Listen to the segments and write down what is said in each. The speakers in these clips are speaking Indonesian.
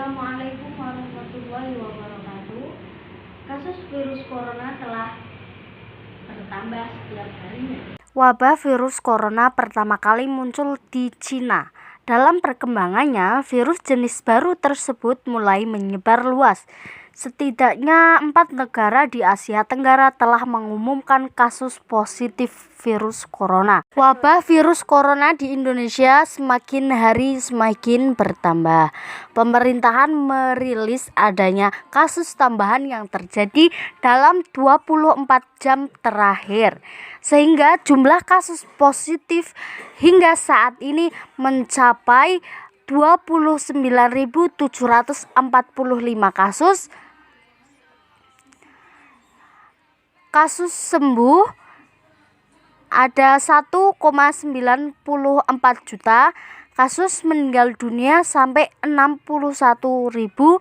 Assalamualaikum warahmatullahi wabarakatuh. Kasus virus corona telah bertambah setiap harinya. Wabah virus corona pertama kali muncul di Cina. Dalam perkembangannya, virus jenis baru tersebut mulai menyebar luas. Setidaknya 4 negara di Asia Tenggara telah mengumumkan kasus positif virus corona. Wabah virus corona di Indonesia semakin hari semakin bertambah. Pemerintahan merilis adanya kasus tambahan yang terjadi dalam 24 jam terakhir, sehingga jumlah kasus positif hingga saat ini mencapai 29.745 kasus. Kasus sembuh ada 1,94 juta, kasus meninggal dunia sampai 61.140.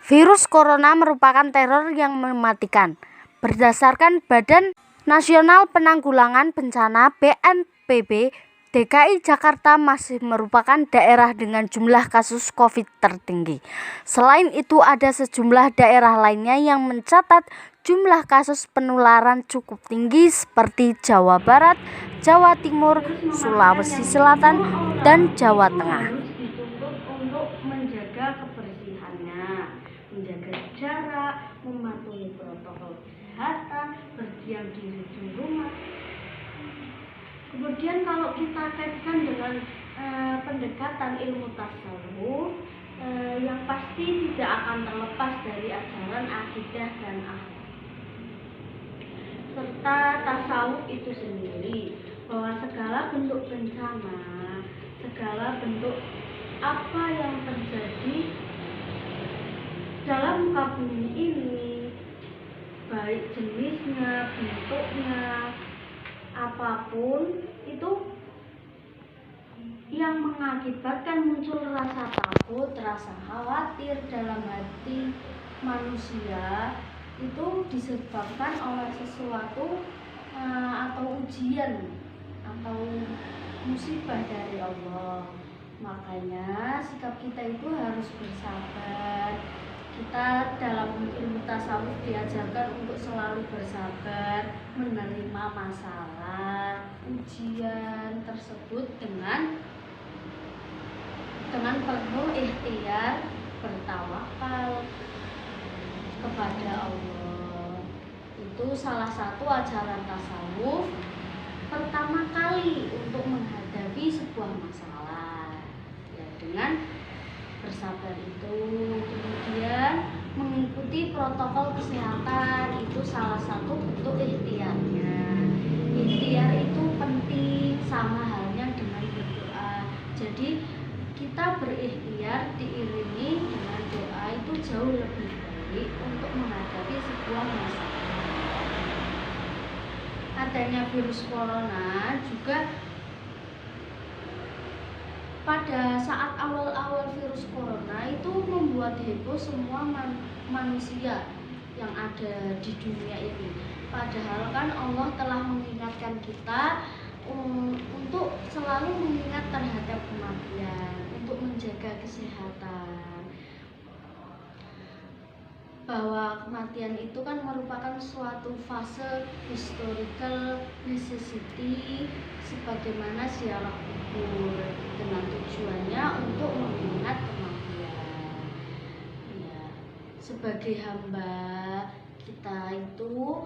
Virus corona merupakan teror yang mematikan. Berdasarkan Badan Nasional Penanggulangan Bencana (BNPB), DKI Jakarta masih merupakan daerah dengan jumlah kasus COVID tertinggi. Selain itu, ada sejumlah daerah lainnya yang mencatat jumlah kasus penularan cukup tinggi seperti Jawa Barat, Jawa Timur, Sulawesi Selatan, dan Jawa Tengah. Harus dituntut untuk menjaga kebersihannya, menjaga jarak, mematuhi protokol kesehatan, berdiam diri di rumah. Kemudian kalau kita kaitkan dengan pendekatan ilmu tasawuf, yang pasti tidak akan terlepas dari ajaran akidah dan akhlak serta tasawuf itu sendiri, bahwa segala bentuk bencana, segala bentuk apa yang terjadi dalam muka bumi ini, baik jenisnya, bentuknya, apapun itu yang mengakibatkan muncul rasa takut, rasa khawatir dalam hati manusia, itu disebabkan oleh sesuatu atau ujian atau musibah dari Allah. Makanya sikap kita itu harus bersabar. Kita dalam ilmu tasawuf diajarkan untuk selalu bersabar, menerima masalah, ujian tersebut dengan penuh ikhtiar, bertawakal kepada Allah. Itu salah satu ajaran tasawuf pertama kali untuk menghadapi sebuah masalah, ya, dengan bersabar itu. Kemudian mengikuti protokol kesehatan, itu salah satu bentuk ikhtiarnya. Ikhtiar itu penting, sama halnya dengan berdoa. Jadi kita berikhtiar diiringi dengan doa itu jauh lebih baik untuk menghadapi sebuah masalah. Adanya virus corona juga pada saat awal-awal virus corona itu membuat heboh semua manusia yang ada di dunia ini. Padahal kan Allah telah mengingatkan kita untuk selalu mengingat terhadap kematian, untuk menjaga kesehatan, bahwa kematian itu kan merupakan suatu fase historical necessity, sebagaimana ziarah kubur, dengan tujuannya untuk mengingat kematian. Ya, sebagai hamba kita itu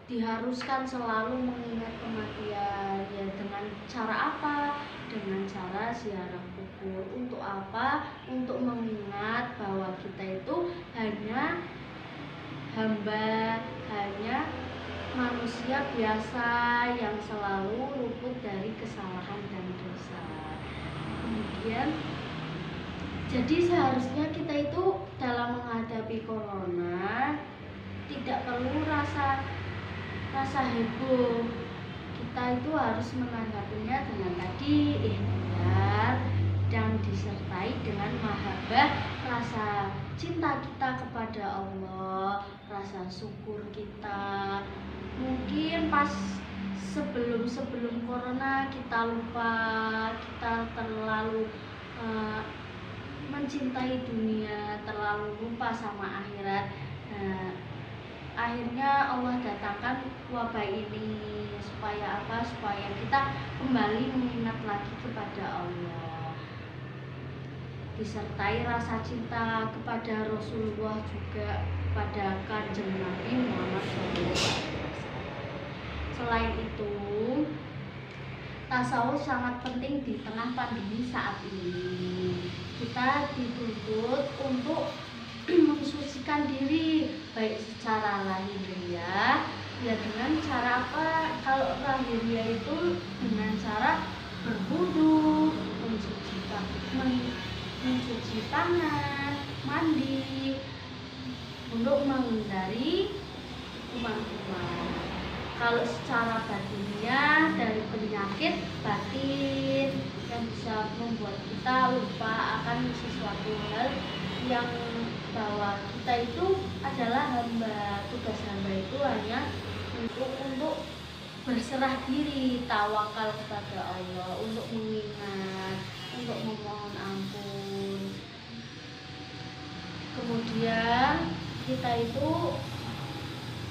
diharuskan selalu mengingat kematian. Ya, dengan cara apa? Dengan cara ziarah kubur. Untuk apa? Untuk mengingat bahwa kita itu hanya hamba, hanya manusia biasa yang selalu luput dari kesalahan dan dosa. Kemudian jadi seharusnya kita itu dalam menghadapi corona tidak perlu rasa heboh. Kita itu harus menanggapinya dengan tadi ikhtiar dan disertai dengan mahabbah, rasa cinta kita kepada Allah, rasa syukur kita. Mungkin pas sebelum corona kita lupa, kita terlalu mencintai dunia, terlalu lupa sama akhirat. Nah, akhirnya Allah datangkan wabah ini supaya apa? Supaya kita kembali mengingat lagi kepada Allah, disertai rasa cinta kepada Rasulullah, juga kepada Kanjeng Nabi Muhammad SAW. Selain itu, tasawuf sangat penting di tengah pandemi saat ini. Kita dituntut untuk mensucikan diri, baik secara lahiriah, ya dengan cara apa? Kalau lahiriah itu dengan cara berwudu, mencuci tangan, mandi, untuk menghindari kuman-kuman. Kalau secara batinnya, dari penyakit batin yang bisa membuat kita lupa akan sesuatu hal yang bahwa kita itu adalah hamba. Tugas hamba itu hanya untuk berserah diri, tawakal kepada Allah, untuk mengingat, untuk memohon ampun. Kemudian kita itu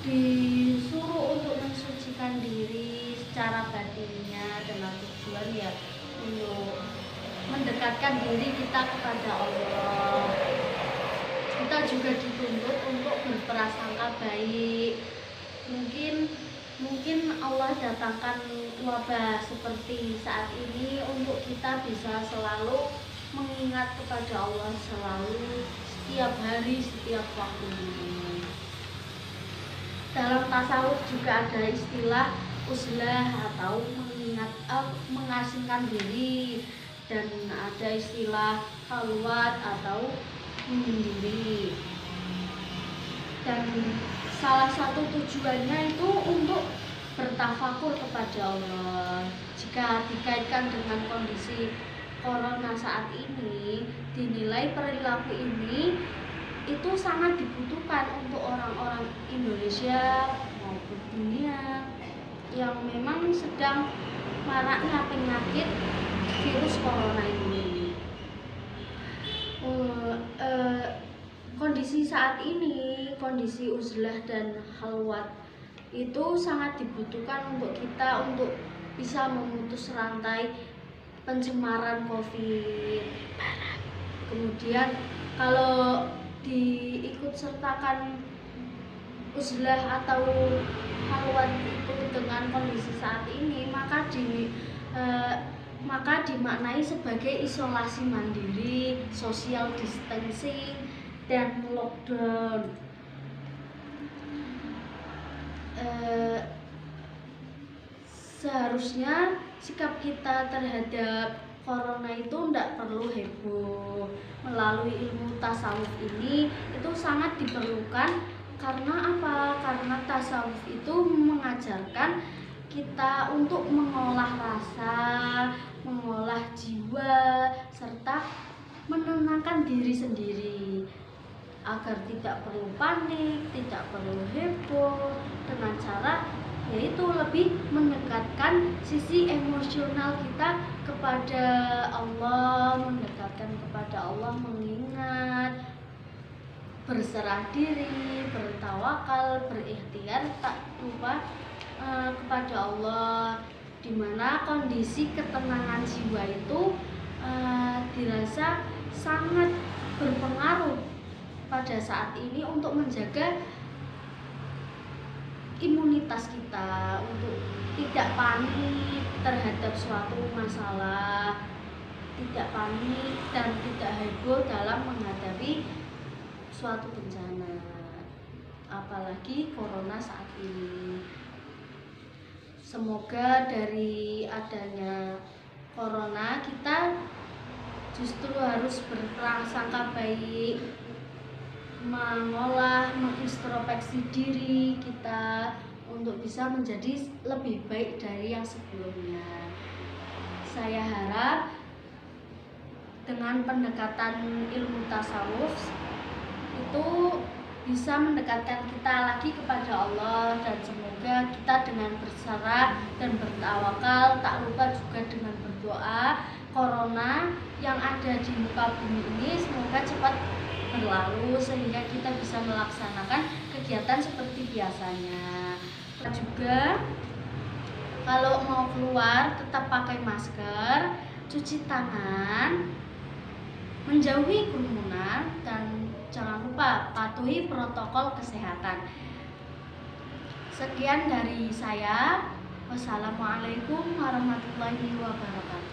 disuruh untuk mensucikan diri secara batinnya dengan tujuan ya untuk mendekatkan diri kita kepada Allah. Kita juga dituntut untuk berprasangka baik. Mungkin Allah datangkan wabah seperti saat ini untuk kita bisa selalu mengingat kepada Allah, selalu setiap hari, setiap waktu. Dalam tasawuf juga ada istilah uzlah atau mengasingkan diri, dan ada istilah khalwat atau menyendiri. Dan salah satu tujuannya itu untuk bertafakur kepada Allah. Jika dikaitkan dengan kondisi corona saat ini, dinilai perilaku ini itu sangat dibutuhkan untuk orang-orang Indonesia maupun dunia yang memang sedang maraknya penyakit virus corona ini. Kondisi saat ini, kondisi uzlah dan khalwat itu sangat dibutuhkan untuk kita untuk bisa memutus rantai pencemaran COVID. Kemudian kalau diikut sertakan uzlah atau khalwat itu dengan kondisi saat ini, maka dimaknai sebagai isolasi mandiri, social distancing, dan lockdown. Seharusnya sikap kita terhadap corona itu tidak perlu heboh. Melalui ilmu tasawuf ini itu sangat diperlukan. Karena apa? Karena tasawuf itu mengajarkan kita untuk mengolah rasa, mengolah jiwa, serta menenangkan diri sendiri agar tidak perlu panik, tidak perlu heboh, dengan cara yaitu lebih mendekatkan sisi emosional kita kepada Allah, mendekatkan kepada Allah, mengingat, berserah diri, bertawakal, berikhtiar, tak lupa kepada Allah, dimana kondisi ketenangan jiwa itu dirasa sangat berpengaruh pada saat ini untuk menjaga imunitas kita, untuk tidak panik terhadap suatu masalah, tidak panik dan tidak heboh dalam menghadapi suatu bencana, apalagi corona saat ini. Semoga dari adanya corona kita justru harus berprasangka baik, mengolah, mengintrospeksi diri kita untuk bisa menjadi lebih baik dari yang sebelumnya. Saya harap dengan pendekatan ilmu tasawuf itu bisa mendekatkan kita lagi kepada Allah, dan semoga kita dengan berserah dan bertawakal, tak lupa juga dengan berdoa, corona yang ada di muka bumi ini semoga cepat berlalu sehingga kita bisa melaksanakan kegiatan seperti biasanya. Juga kalau mau keluar tetap pakai masker, cuci tangan, menjauhi kerumunan, dan jangan lupa patuhi protokol kesehatan. Sekian dari saya. Wassalamualaikum warahmatullahi wabarakatuh.